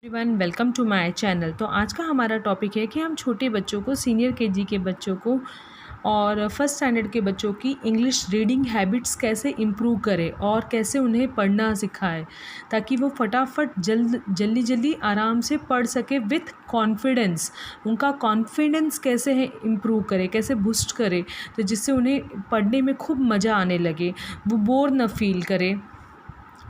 Everyone welcome to my channel. तो आज का हमारा टॉपिक है कि हम छोटे बच्चों को सीनियर केजी के बच्चों को और फर्स्ट स्टैंडर्ड के बच्चों की इंग्लिश रीडिंग हैबिट्स कैसे इम्प्रूव करें और कैसे उन्हें पढ़ना सिखाएं ताकि वो फटाफट जल्दी आराम से पढ़ सके विथ कॉन्फिडेंस। उनका कॉन्फिडेंस कैसे है इम्प्रूव करें, कैसे बूस्ट करें तो जिससे उन्हें पढ़ने में खूब मज़ा आने लगे, वो बोर न फील करें।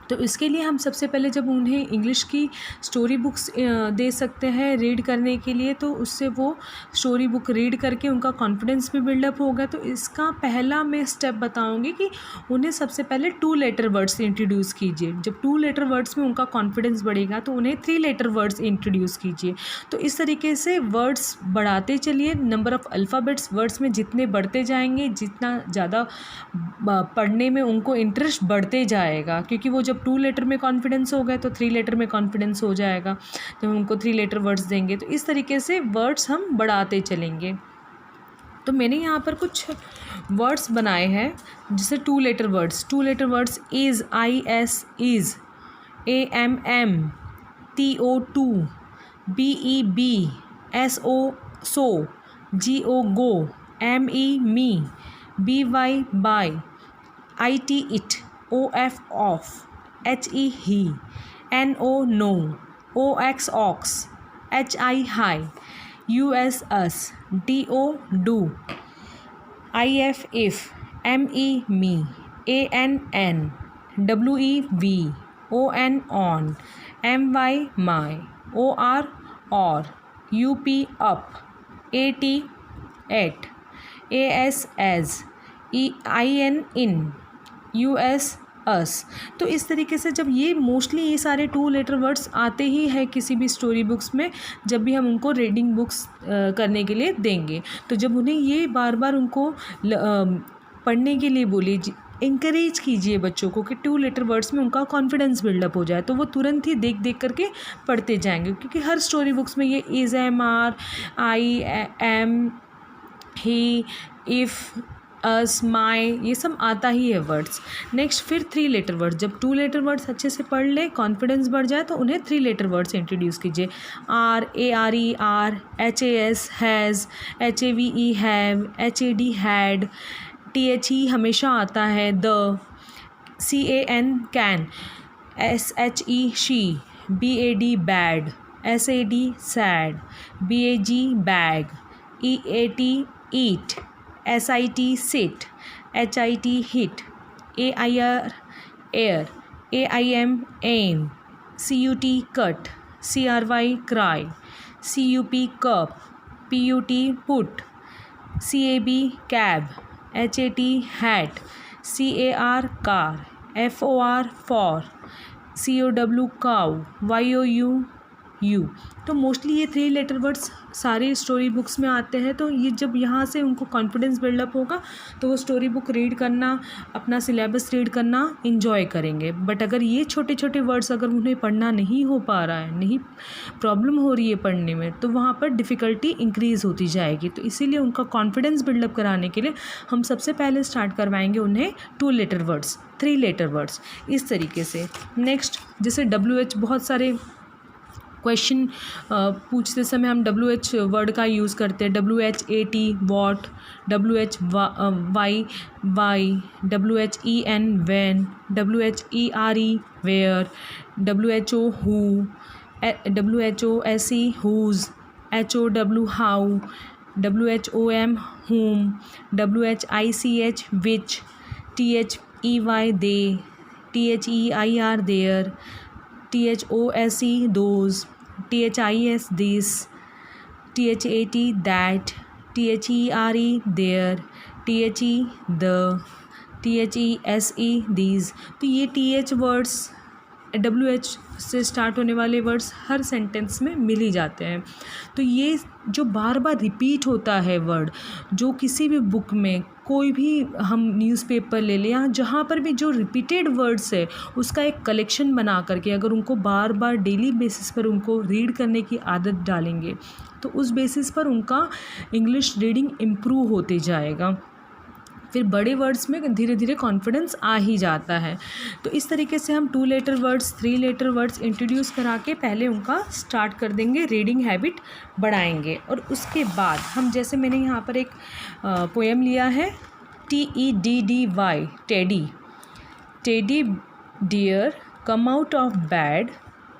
तो इसके लिए हम सबसे पहले जब उन्हें इंग्लिश की स्टोरी बुक्स दे सकते हैं रीड करने के लिए, तो उससे वो स्टोरी बुक रीड करके उनका कॉन्फिडेंस भी बिल्डअप होगा। तो इसका पहला मैं स्टेप बताऊंगी कि उन्हें सबसे पहले 2 लेटर वर्ड्स इंट्रोड्यूस कीजिए। जब 2 लेटर वर्ड्स में उनका कॉन्फिडेंस बढ़ेगा तो उन्हें 3 लेटर वर्ड्स इंट्रोड्यूस कीजिए। तो इस तरीके से वर्ड्स बढ़ाते चलिए। नंबर ऑफ़ अल्फ़ाबेट्स वर्ड्स में जितने बढ़ते जाएंगे, जितना ज़्यादा पढ़ने में उनको इंटरेस्ट बढ़ते जाएगा, क्योंकि वो जब 2 लेटर में कॉन्फिडेंस हो गए तो 3 लेटर में कॉन्फिडेंस हो जाएगा जब हम उनको 3 लेटर वर्ड्स देंगे। तो इस तरीके से वर्ड्स हम बढ़ाते चलेंगे। तो मैंने यहाँ पर कुछ वर्ड्स बनाए हैं जैसे 2 letter words is, IS is, AMM, TO 2, BEB, SO so, GO go, ME me, BY by, IT it, OF of, HE he, NO no, OX ox, HI hi, US us, DO do, IF if, ME me, AN an, WE we, ON on, MY my, OR or, UP up, AT at, AS as, IN in, US us. तो इस तरीके से जब ये सारे 2 letter words आते ही हैं किसी भी स्टोरी बुक्स में, जब भी हम उनको रीडिंग बुक्स करने के लिए देंगे, तो जब उन्हें ये बार बार उनको पढ़ने के लिए बोलिए, इंकरेज कीजिए बच्चों को कि 2 लेटर वर्ड्स में उनका कॉन्फिडेंस बिल्डअप हो जाए, तो वो तुरंत ही देख देख करके पढ़ते जाएंगे। क्योंकि हर स्टोरी बुक्स में ये is, MR, I am, he, if, us, my, ये सब आता ही है वर्ड्स। नेक्स्ट फिर 3 लेटर वर्ड्स, जब 2 लेटर वर्ड्स अच्छे से पढ़ लें, कॉन्फिडेंस बढ़ जाए, तो उन्हें 3 लेटर वर्ड्स इंट्रोड्यूस कीजिए। ARE are, HAS has, HAVE have, HAD had, THE हमेशा आता है, the, CAN can, SHE she, BAD bad, SAD sad, BAG bag, EAT eat, SIT sit, HIT hit, AIR air, AIM aim, CUT cut, CRY cry, CUP cup, PUT put, CAB cab, HAT hat, CAR car, FOR for, COW cow, YOU you. तो mostly ये 3 letter words सारे story books में आते हैं। तो ये जब यहाँ से उनको कॉन्फिडेंस बिल्डअप होगा तो वो स्टोरी बुक रीड करना, अपना सिलेबस रीड करना इंजॉय करेंगे। बट अगर ये छोटे छोटे वर्ड्स अगर उन्हें पढ़ना नहीं हो पा रहा है, नहीं प्रॉब्लम हो रही है पढ़ने में, तो वहाँ पर डिफ़िकल्टी इंक्रीज़ होती जाएगी। तो इसीलिए उनका कॉन्फिडेंस बिल्डअप कराने के लिए हम सबसे पहले स्टार्ट करवाएंगे उन्हें 2 लेटर वर्ड्स, 3 लेटर वर्ड्स, इस तरीके से। नेक्स्ट जैसे WH, बहुत सारे क्वेश्चन पूछते समय हम WH वर्ड का यूज़ करते हैं। WHAT what, WHY why, WHEN when, WHERE where, WHO who, WHOSE whose, HOW how, WHOM whom, WHICH which, THEY they, THEIR there, THOSE those, THIS this, THAT that, THERE there, THE the, THESE these। तो ये TH words, WH से start होने वाले words हर sentence में मिल ही जाते हैं। तो ये जो बार बार रिपीट होता है वर्ड, जो किसी भी बुक में, कोई भी हम न्यूज़पेपर ले लें, या जहाँ पर भी जो रिपीटेड वर्ड्स है उसका एक कलेक्शन बना करके अगर उनको बार बार डेली बेसिस पर उनको रीड करने की आदत डालेंगे, तो उस बेसिस पर उनका इंग्लिश रीडिंग इम्प्रूव होते जाएगा। फिर बड़े वर्ड्स में धीरे धीरे कॉन्फिडेंस आ ही जाता है। तो इस तरीके से हम 2 letter words 3 letter words introduce करा के पहले उनका स्टार्ट कर देंगे, रीडिंग हैबिट बढ़ाएंगे। और उसके बाद हम, जैसे मैंने यहाँ पर एक पोएम लिया है, TEDDY, teddy. Teddy dear come out of bed,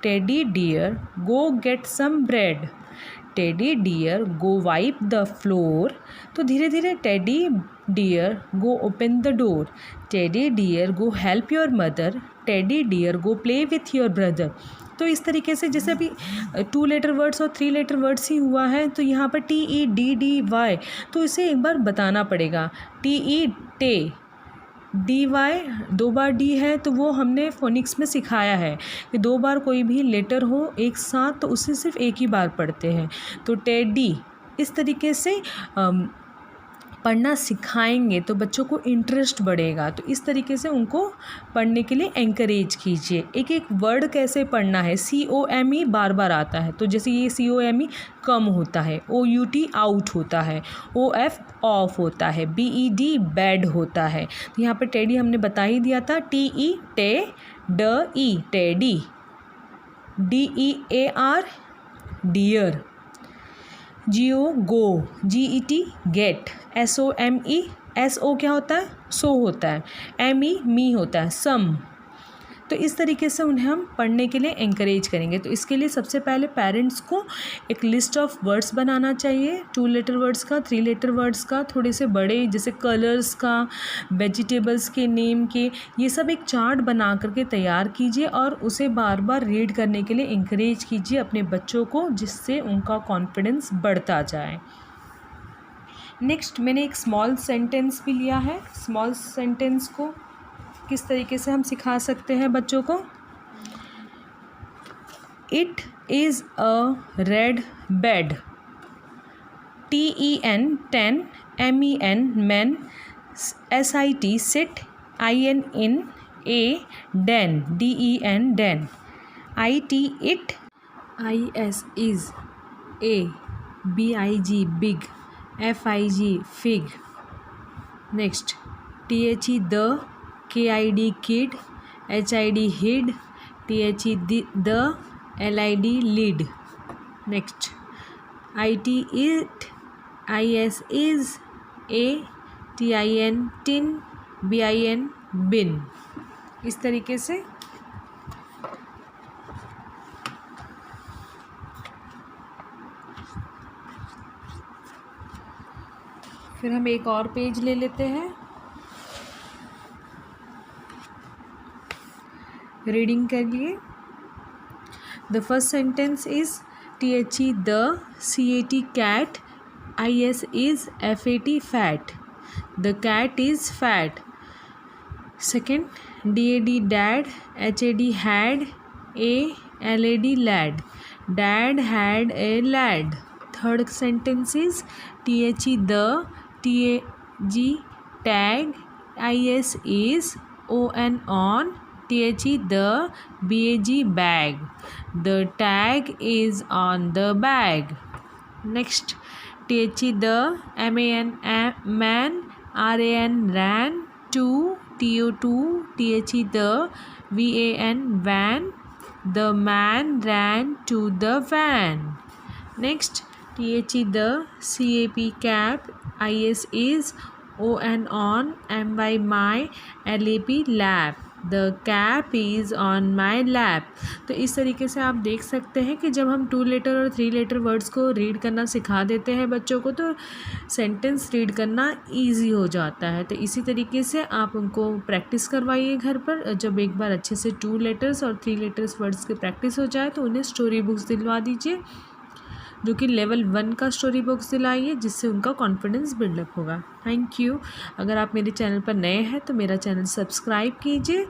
teddy dear go get some bread, teddy dear go wipe the floor. तो धीरे धीरे teddy dear go open the door, teddy dear go help your mother, teddy dear go play with your brother. तो इस तरीके से, जैसे अभी 2 letter words और 3 लेटर वर्ड्स ही हुआ है, तो यहाँ पर TEDDY, तो इसे एक बार बताना पड़ेगा। टे, DY 2 बार D है, तो वो हमने फोनिक्स में सिखाया है कि 2 बार कोई भी लेटर हो एक साथ तो उसे सिर्फ एक ही बार पढ़ते हैं। तो टेडी, इस तरीके से पढ़ना सिखाएंगे तो बच्चों को इंटरेस्ट बढ़ेगा। तो इस तरीके से उनको पढ़ने के लिए एंकरेज कीजिए। एक एक वर्ड कैसे पढ़ना है, COME बार बार आता है, तो जैसे ये COME कम होता है, OUT आउट होता है, OF ऑफ होता है, BED बेड होता है। तो यहाँ पर टेडी हमने बता ही दिया था, TE DE teddy, DEAR dear, GO go, GET get, SOME SO क्या होता है, सो होता है, ME मी होता है, सम। तो इस तरीके से उन्हें हम पढ़ने के लिए एंकरेज करेंगे। तो इसके लिए सबसे पहले पेरेंट्स को एक लिस्ट ऑफ वर्ड्स बनाना चाहिए, 2 लेटर वर्ड्स का, 3 लेटर वर्ड्स का, थोड़े से बड़े जैसे कलर्स का, वेजिटेबल्स के नेम के, ये सब एक चार्ट बना करके तैयार कीजिए और उसे बार बार रीड करने के लिए एंकरेज कीजिए अपने बच्चों को, जिससे उनका कॉन्फिडेंस बढ़ता जाए। नेक्स्ट मैंने एक स्मॉल सेंटेंस भी लिया है। स्मॉल सेंटेंस को किस तरीके से हम सिखा सकते हैं बच्चों को। It is a red bed, TEN 10, MEN men, SIT sit, IN in, A den, DEN den, IT it, IS is, A BIG big, FIG fig. Next, THE the, KID kid, HID hid, THE the, LID lid. Next, IT it, IS is, A TIN tin, BIN bin. इस तरीके से फिर हम एक और page ले लेते हैं रीडिंग के लिए। The first sentence is THE the, CAT cat, IS is, FAT fat. The cat is fat. Second, DAD dad, HAD had, A LAD lad. Dad had a lad. Third sentence is THE the, TAG tag, IS is, ON on, THE the, BAG bag. The tag is on the bag. Next, THE the, MAN man, RAN ran, to, TO2, THE the, VAN van. The man ran to the van. Next, THE the, CAP cap, IS is, ON on, MY my, LAP lap. The cap is on my lap. तो इस तरीके से आप देख सकते हैं कि जब हम 2 लेटर और 3 लेटर वर्ड्स को रीड करना सिखा देते हैं बच्चों को, तो सेंटेंस रीड करना इजी हो जाता है। तो इसी तरीके से आप उनको प्रैक्टिस करवाइए घर पर। जब एक बार अच्छे से 2 लेटर्स और 3 लेटर्स वर्ड्स की प्रैक्टिस हो जाए तो उन्हें स्टोरी बुक्स दिलवा दीजिए, जो कि लेवल 1 का स्टोरी बुक्स दिलाइए, जिससे उनका कॉन्फिडेंस बिल्डअप होगा। Thank you. अगर आप मेरे चैनल पर नए हैं तो मेरा चैनल सब्सक्राइब कीजिए,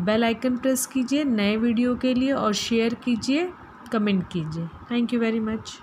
बेल आइकन प्रेस कीजिए नए वीडियो के लिए और शेयर कीजिए, कमेंट कीजिए। Thank you very much.